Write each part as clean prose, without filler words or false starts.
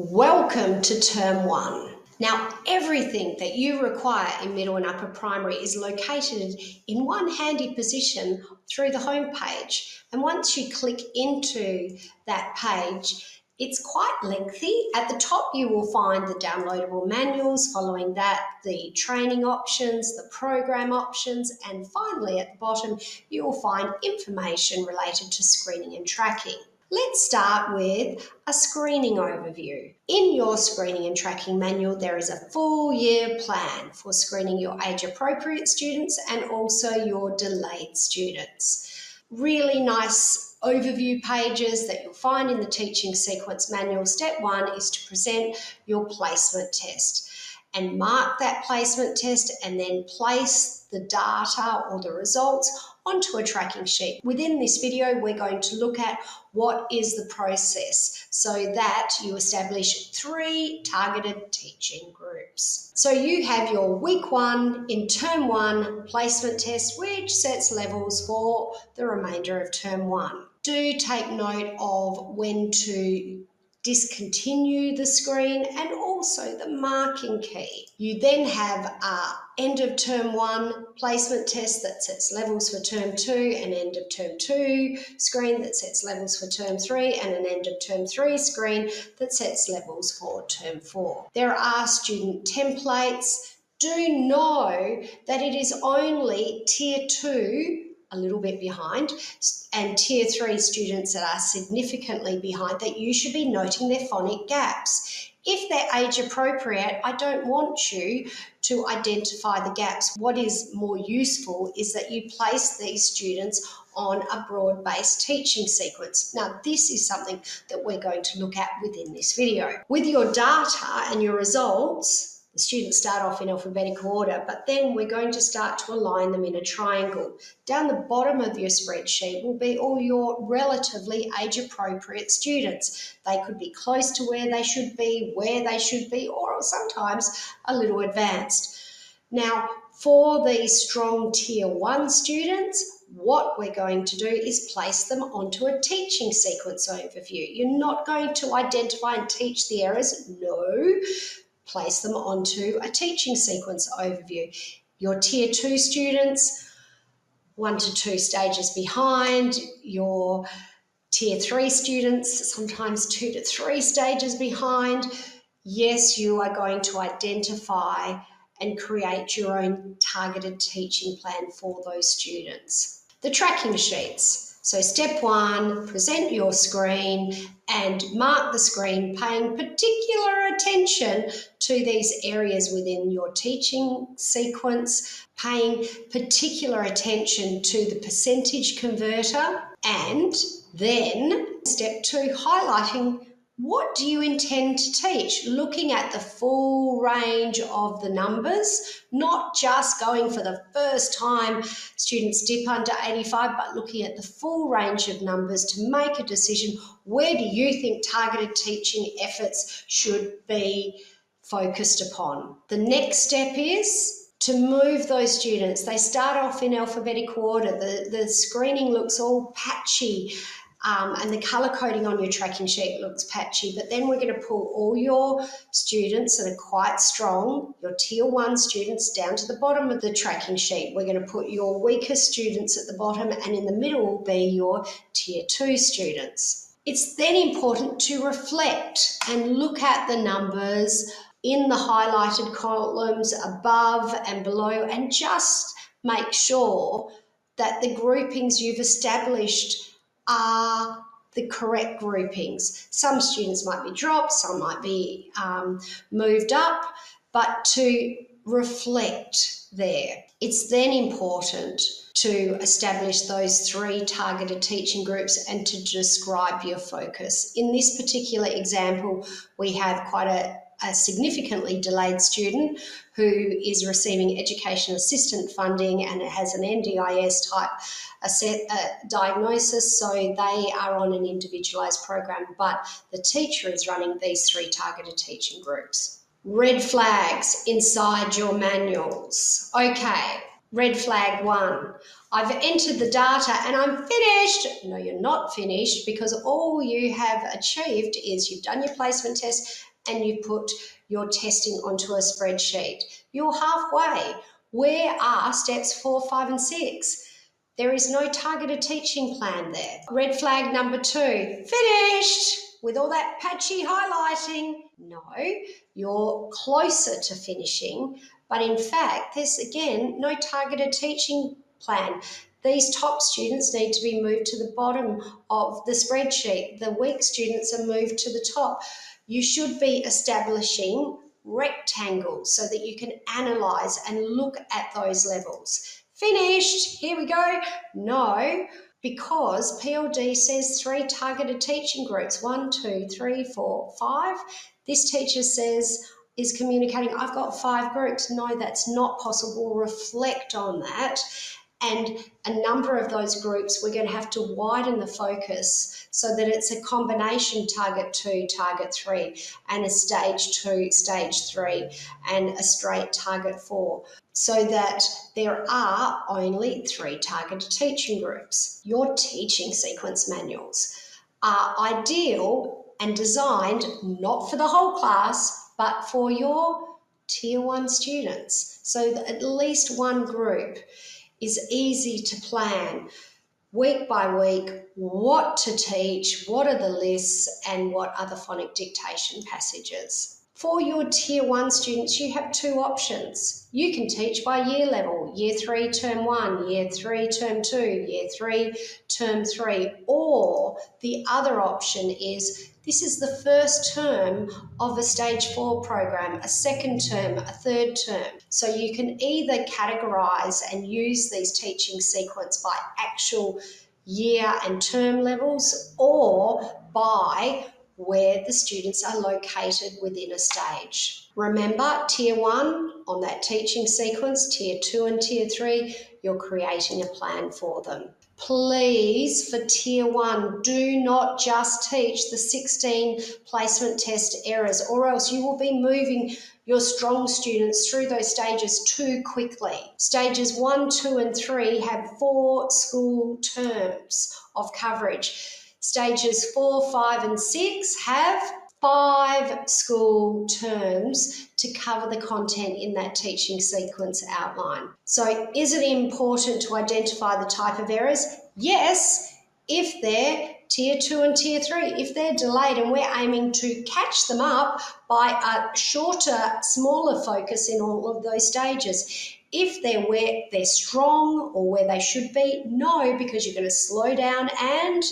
Welcome to Term 1. Now, everything that you require in middle and upper primary is located in one handy position through the home page. And once you click into that page, it's quite lengthy. At the top, you will find the downloadable manuals. Following that, the training options, the program options, and finally at the bottom, you will find information related to screening and tracking. Let's start with a screening overview. In your screening and tracking manual, there is a full year plan for screening your age-appropriate students and also your delayed students. Really nice overview pages that you'll find in the teaching sequence manual. Step 1 is to present your placement test and mark that placement test and then place the data or the results onto a tracking sheet. Within this video, we're going to look at what is the process so that you establish 3 targeted teaching groups. So you have your week 1 in term 1 placement test, which sets levels for the remainder of term 1. Do take note of when to discontinue the screen and also the marking key. You then have an end of term 1 placement test that sets levels for term 2, an end of term 2 screen that sets levels for term 3, and an end of term 3 screen that sets levels for term 4. There are student templates. Do know that it is only tier 2, a little bit behind, and tier 3 students that are significantly behind, that you should be noting their phonic gaps. If they're age appropriate, I don't want you to identify the gaps. What is more useful is that you place these students on a broad-based teaching sequence. Now, this is something that we're going to look at within this video. With your data and your results, the students start off in alphabetical order, but then we're going to start to align them in a triangle. Down the bottom of your spreadsheet will be all your relatively age-appropriate students. They could be close to where they should be, or sometimes a little advanced. Now, for these strong tier 1 students, what we're going to do is place them onto a teaching sequence overview. You're not going to identify and teach the errors, no. Place them onto a teaching sequence overview. Your tier 2 students, 1 to 2 stages behind. Your tier 3 students, sometimes 2 to 3 stages behind. Yes, you are going to identify and create your own targeted teaching plan for those students. The tracking sheets. So step 1, present your screen and mark the screen, paying particular attention to these areas within your teaching sequence, paying particular attention to the percentage converter, and then step 2, highlighting what do you intend to teach, looking at the full range of the numbers, not just going for the first time students dip under 85, but looking at the full range of numbers to make a decision. Where do you think targeted teaching efforts should be focused upon? The next step is to move those students. They start off in alphabetical order. The screening looks all patchy. And the colour coding on your tracking sheet looks patchy, but then we're going to pull all your students that are quite strong, your tier 1 students, down to the bottom of the tracking sheet. We're going to put your weaker students at the bottom, and in the middle will be your tier 2 students. It's then important to reflect and look at the numbers in the highlighted columns above and below, and just make sure that the groupings you've established are the correct groupings. Some students might be dropped, some might be moved up, but to reflect there. It's then important to establish those 3 targeted teaching groups and to describe your focus. In this particular example, we have quite a significantly delayed student who is receiving education assistant funding, and it has an NDIS type diagnosis, so they are on an individualised program, but the teacher is running these 3 targeted teaching groups. Red flags inside your manuals. Okay, red flag 1. I've entered the data and I'm finished. No, you're not finished, because all you have achieved is you've done your placement test and you put your testing onto a spreadsheet. You're halfway. Where are steps 4, 5, and 6? There is no targeted teaching plan there. Red flag number 2, finished with all that patchy highlighting. No, you're closer to finishing, but in fact, there's again no targeted teaching plan. These top students need to be moved to the bottom of the spreadsheet. The weak students are moved to the top. You should be establishing rectangles so that you can analyse and look at those levels. Finished, here we go. No, because PLD says 3 targeted teaching groups, 1, 2, 3, 4, 5. This teacher says, is communicating, I've got 5 groups. No, that's not possible. Reflect on that. And a number of those groups, we're going to have to widen the focus so that it's a combination target 2, target 3, and a stage 2, stage 3, and a straight target 4, so that there are only 3 targeted teaching groups. Your teaching sequence manuals are ideal and designed not for the whole class, but for your Tier 1 students, so that at least one group is easy to plan week by week, what to teach, what are the lists, and what are the phonic dictation passages. For your Tier 1 students, you have 2 options. You can teach by year level, Year 3, Term 1, Year 3, Term 2, Year 3, Term 3, or the other option is this is the first term of a Stage 4 program, a second term, a third term. So you can either categorise and use these teaching sequence by actual year and term levels or by where the students are located within a stage. Remember, Tier 1 on that teaching sequence, Tier 2 and Tier 3, you're creating a plan for them. Please, for Tier 1, do not just teach the 16 placement test errors, or else you will be moving your strong students through those stages too quickly. Stages 1, 2, and 3 have 4 school terms of coverage. Stages 4, 5, and 6 have 5 school terms to cover the content in that teaching sequence outline. So is it important to identify the type of errors? Yes, if they're Tier 2 and Tier 3, if they're delayed, and we're aiming to catch them up by a shorter, smaller focus in all of those stages. If they're where they're strong or where they should be, no, because you're going to slow down and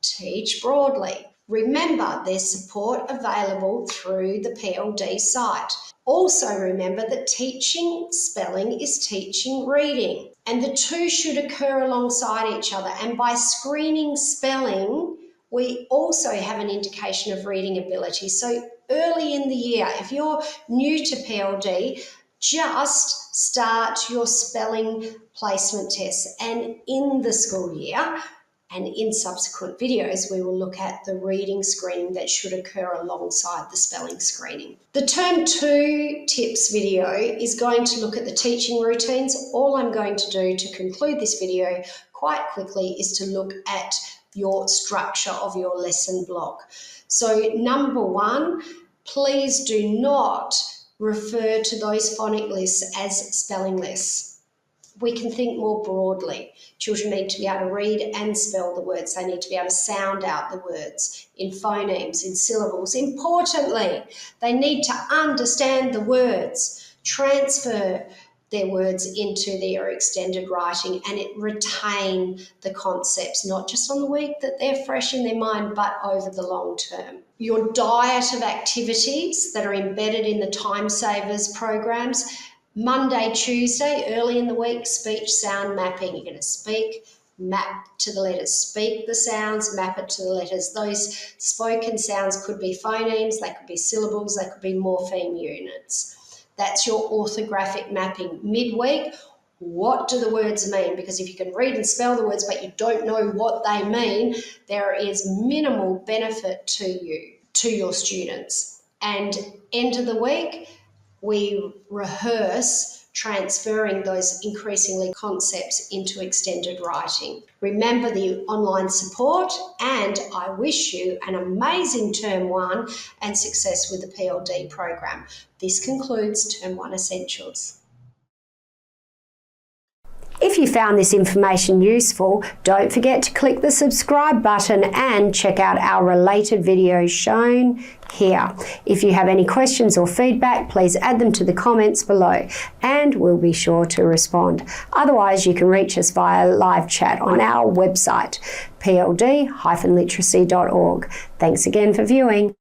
teach broadly. Remember, there's support available through the PLD site. Also remember that teaching spelling is teaching reading, and the two should occur alongside each other. And by screening spelling, we also have an indication of reading ability. So early in the year, if you're new to PLD, just start your spelling placement tests, and in the school year, and in subsequent videos, we will look at the reading screening that should occur alongside the spelling screening. The Term 2 tips video is going to look at the teaching routines. All I'm going to do to conclude this video quite quickly is to look at your structure of your lesson block. So number 1, please do not refer to those phonic lists as spelling lists. We can think more broadly. Children need to be able to read and spell the words. They need to be able to sound out the words in phonemes, in syllables. Importantly, they need to understand the words, transfer their words into their extended writing, and retain the concepts, not just on the week that they're fresh in their mind, but over the long term. Your diet of activities that are embedded in the Time Savers programs, Monday, Tuesday, early in the week, speech sound mapping. You're going to speak, map to the letters, speak the sounds, map it to the letters. Those spoken sounds could be phonemes, they could be syllables, they could be morpheme units. That's your orthographic mapping. Midweek, what do the words mean? Because if you can read and spell the words but you don't know what they mean, there is minimal benefit to you, to your students. And end of the week, we rehearse transferring those increasingly concepts into extended writing. Remember the online support, and I wish you an amazing Term 1 and success with the PLD program. This concludes Term 1 Essentials. If you found this information useful, don't forget to click the subscribe button and check out our related videos shown here. If you have any questions or feedback, please add them to the comments below and we'll be sure to respond. Otherwise, you can reach us via live chat on our website, pld-literacy.org. Thanks again for viewing.